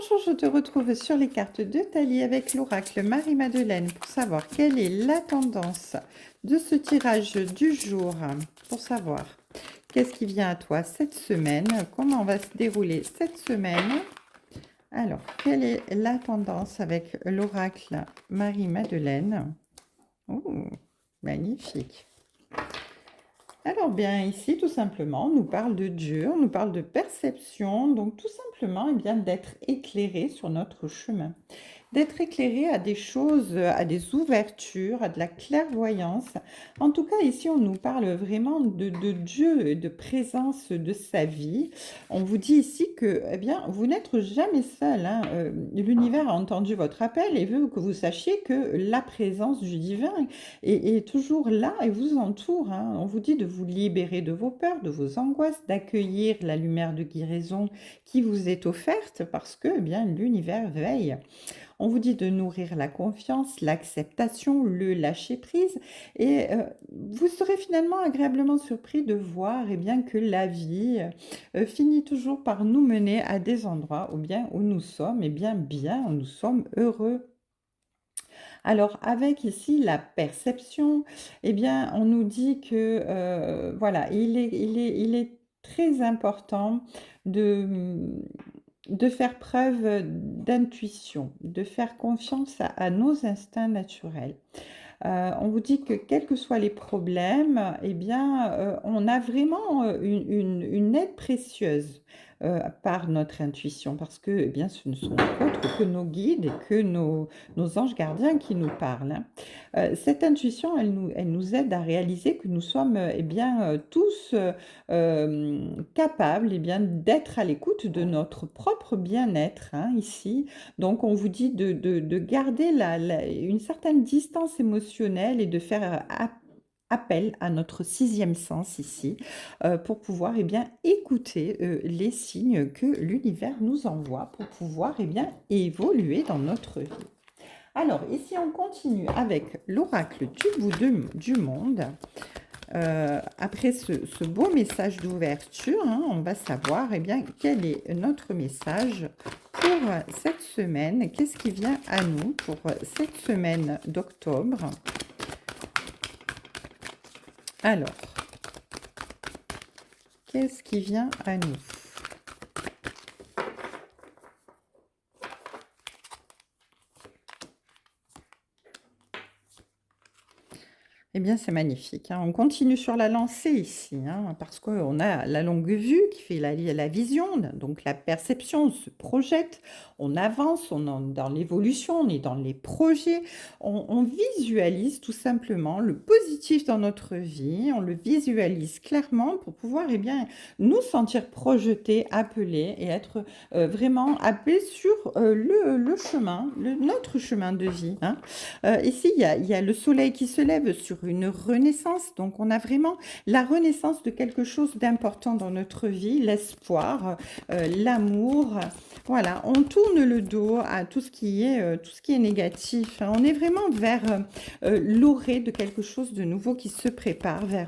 Bonjour, je te retrouve sur les cartes de Thalie avec l'oracle Marie-Madeleine pour savoir quelle est la tendance de ce tirage du jour, pour savoir qu'est-ce qui vient à toi cette semaine, comment va se dérouler cette semaine. Alors, quelle est la tendance avec l'oracle Marie-Madeleine? Oh, magnifique. Alors bien ici, tout simplement, on nous parle de Dieu, on nous parle de perception, donc tout simplement, bien d'être éclairé sur notre chemin, d'être éclairé à des choses, à des ouvertures, à de la clairvoyance. En tout cas, ici, on nous parle vraiment de Dieu et de présence de sa vie. On vous dit ici que, eh bien, vous n'êtes jamais seul, hein. L'univers a entendu votre appel et veut que vous sachiez que la présence du divin est toujours là et vous entoure, hein. On vous dit de vous libérer de vos peurs, de vos angoisses, d'accueillir la lumière de guérison qui vous est offerte parce que, eh bien, l'univers veille. On vous dit de nourrir la confiance, l'acceptation, le lâcher-prise et vous serez finalement agréablement surpris de voir eh bien, que la vie finit toujours par nous mener à des endroits où nous sommes où nous sommes heureux. Alors avec ici la perception, eh bien on nous dit que voilà, il est très important de, de faire preuve d'intuition, de faire confiance à nos instincts naturels. On vous dit que quels que soient les problèmes, eh bien, on a vraiment une aide précieuse par notre intuition, parce que eh bien, ce ne sont autres que nos guides et que nos anges gardiens qui nous parlent, hein. Cette intuition, elle nous aide à réaliser que nous sommes eh bien, tous capables eh bien, d'être à l'écoute de notre propre bien-être, hein, ici. Donc, on vous dit de garder une certaine distance émotionnelle et de faire appel à notre sixième sens ici pour pouvoir eh bien, écouter les signes que l'univers nous envoie pour pouvoir eh bien, évoluer dans notre vie. Alors, ici, on continue avec l'oracle du bout du monde. Après ce beau message d'ouverture, hein, on va savoir eh bien, quel est notre message pour cette semaine. Qu'est-ce qui vient à nous pour cette semaine d'octobre? Alors, qu'est-ce qui vient à nous? Eh bien, c'est magnifique, hein. On continue sur la lancée ici, hein, parce qu'on a la longue vue qui fait la vision, donc la perception, on se projette, on avance, on est dans l'évolution, on est dans les projets, on visualise tout simplement le positif dans notre vie, on le visualise clairement pour pouvoir eh bien, nous sentir projetés, appelés et être vraiment appelés sur le chemin, notre chemin de vie, hein. Ici, il y a le soleil qui se lève sur une renaissance. Donc, on a vraiment la renaissance de quelque chose d'important dans notre vie, l'espoir, l'amour. Voilà, on tourne le dos à tout ce qui est négatif, hein. On est vraiment vers l'orée de quelque chose de nouveau qui se prépare, vers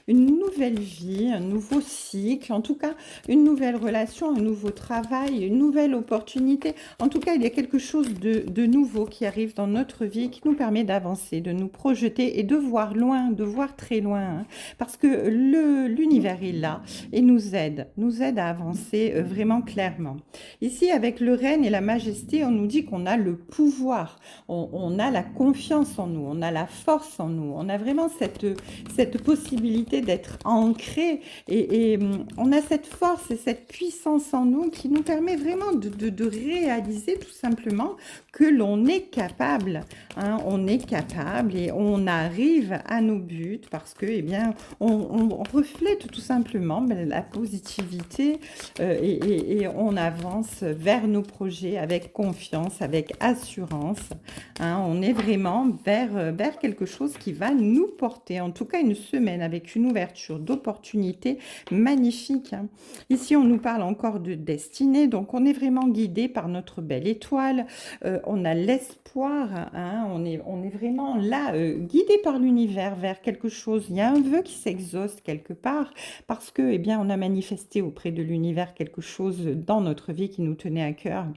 une nouvelle vie, un nouveau cycle, en tout cas une nouvelle relation, un nouveau travail, une nouvelle opportunité. En tout cas, il y a quelque chose de nouveau qui arrive dans notre vie, qui nous permet d'avancer, de nous projeter et de voir loin, de voir très loin, hein, parce que l'univers est là et nous aide à avancer vraiment clairement. Ici, avec le règne et la majesté, on nous dit qu'on a le pouvoir, on a la confiance en nous, on a la force en nous, on a vraiment cette possibilité d'être ancré et on a cette force et cette puissance en nous qui nous permet vraiment de réaliser tout simplement que l'on est capable, hein, on est capable et on arrive à nos buts parce que, eh bien, on reflète tout simplement la positivité et on avance vers nos projets avec confiance, avec assurance, hein. On est vraiment vers quelque chose qui va nous porter, en tout cas une semaine avec une ouverture d'opportunités magnifique, hein. Ici, on nous parle encore de destinée, donc on est vraiment guidé par notre belle étoile. On a l'espoir, hein, on est vraiment là, guidé par l'univers l'univers, vers quelque chose. Il y a un vœu qui s'exauce quelque part parce que, eh bien, on a manifesté auprès de l'univers quelque chose dans notre vie qui nous tenait à cœur,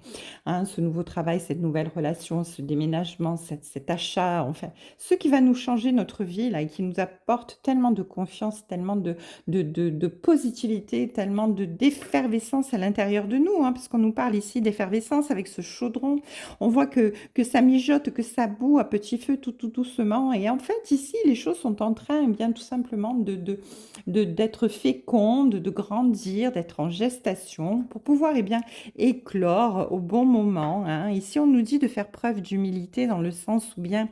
hein, ce nouveau travail, cette nouvelle relation, ce déménagement, cet achat, enfin, ce qui va nous changer notre vie là et qui nous apporte tellement de confiance, tellement de positivité, tellement d'effervescence à l'intérieur de nous, hein, parce qu'on nous parle ici d'effervescence avec ce chaudron. On voit que ça mijote, que ça bout à petit feu tout doucement. Et en fait, ici, les choses sont en train, eh bien, tout simplement d'être fécondes, de grandir, d'être en gestation pour pouvoir, eh bien, éclore au bon moment, hein. Ici, on nous dit de faire preuve d'humilité dans le sens où bien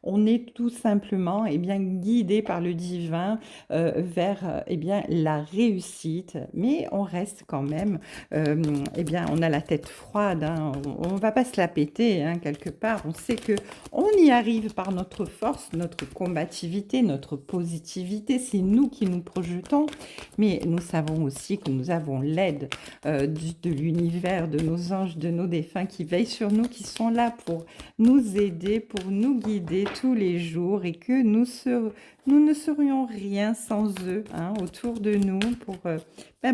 on est tout simplement, eh bien, guidé par le divin vers, eh bien, la réussite. Mais on reste quand même, eh bien, on a la tête froide, hein. On ne va pas se la péter, hein, quelque part. On sait que on y arrive par notre force, notre combativité, notre positivité. C'est nous qui nous projetons, mais nous savons aussi que nous avons l'aide de l'univers, de nos anges, de nos défunts qui veillent sur nous, qui sont là pour nous aider, pour nous guider tous les jours et que nous ne serions rien sans eux, hein, autour de nous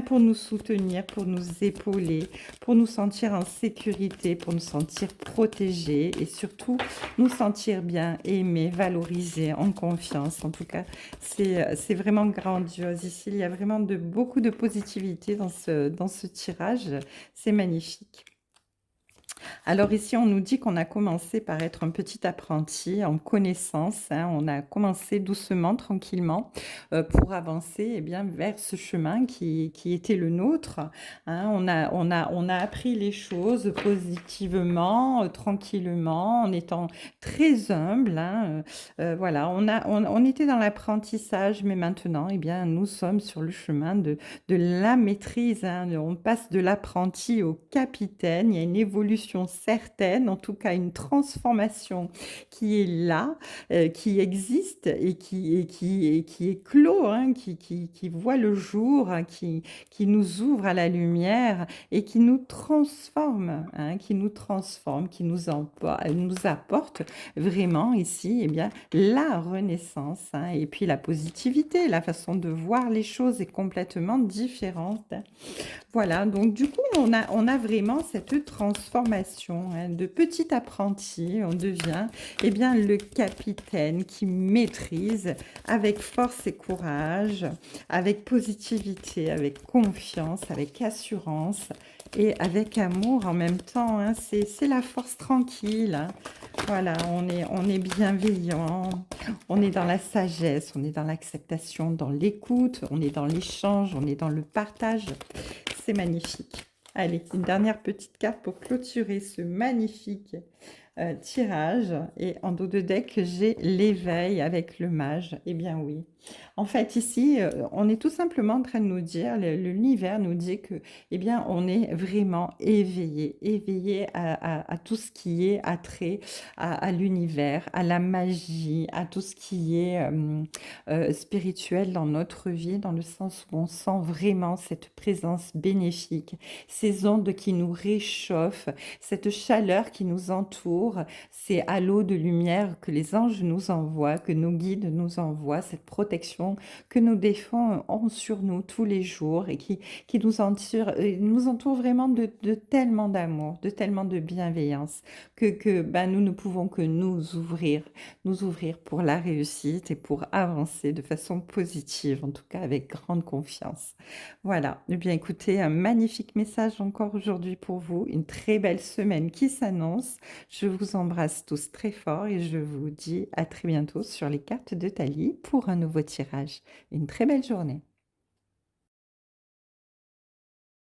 pour nous soutenir, pour nous épauler, pour nous sentir en sécurité, pour nous sentir protégés et surtout nous sentir bien aimés, valorisés, en confiance. En tout cas, c'est vraiment grandiose. Ici, il y a vraiment beaucoup de positivité dans ce tirage. C'est magnifique. Alors ici, on nous dit qu'on a commencé par être un petit apprenti en connaissance, hein. On a commencé doucement, tranquillement, pour avancer, eh bien, vers ce chemin qui était le nôtre, hein. On a appris les choses positivement, tranquillement, en étant très humble, hein. Voilà, on était dans l'apprentissage, mais maintenant, eh bien, nous sommes sur le chemin de la maîtrise, hein. On passe de l'apprenti au capitaine. Il y a une évolution certaine, en tout cas une transformation qui est là, qui existe et qui est clos, hein, qui voit le jour, hein, qui nous ouvre à la lumière et qui nous transforme, hein, qui nous apporte vraiment ici, eh bien, la renaissance, hein, et puis la positivité, la façon de voir les choses est complètement différente. Voilà, donc du coup, on a vraiment cette transformation, hein, de petit apprenti, on devient, eh bien, le capitaine qui maîtrise avec force et courage, avec positivité, avec confiance, avec assurance et avec amour en même temps, hein. C'est la force tranquille, hein. Voilà, on est bienveillant, on est dans la sagesse, on est dans l'acceptation, dans l'écoute, on est dans l'échange, on est dans le partage. C'est magnifique. Allez, une dernière petite carte pour clôturer ce magnifique tirage. Et en dos de deck, j'ai l'éveil avec le mage. Eh bien oui. En fait, ici, on est tout simplement en train de nous dire, l'univers nous dit que, eh bien, on est vraiment éveillé, éveillé à tout ce qui est attrait à l'univers, à la magie, à tout ce qui est spirituel dans notre vie, dans le sens où on sent vraiment cette présence bénéfique, ces ondes qui nous réchauffent, cette chaleur qui nous entoure, ces halos de lumière que les anges nous envoient, que nos guides nous envoient, cette protection que nos défunts ont sur nous tous les jours et qui nous entoure vraiment de tellement d'amour, de tellement de bienveillance que ben, nous ne pouvons que nous ouvrir pour la réussite et pour avancer de façon positive, en tout cas avec grande confiance. Voilà, eh bien écoutez, un magnifique message encore aujourd'hui pour vous, une très belle semaine qui s'annonce. Je vous embrasse tous très fort et je vous dis à très bientôt sur les cartes de Thalie pour un nouveau tirage. Une très belle journée.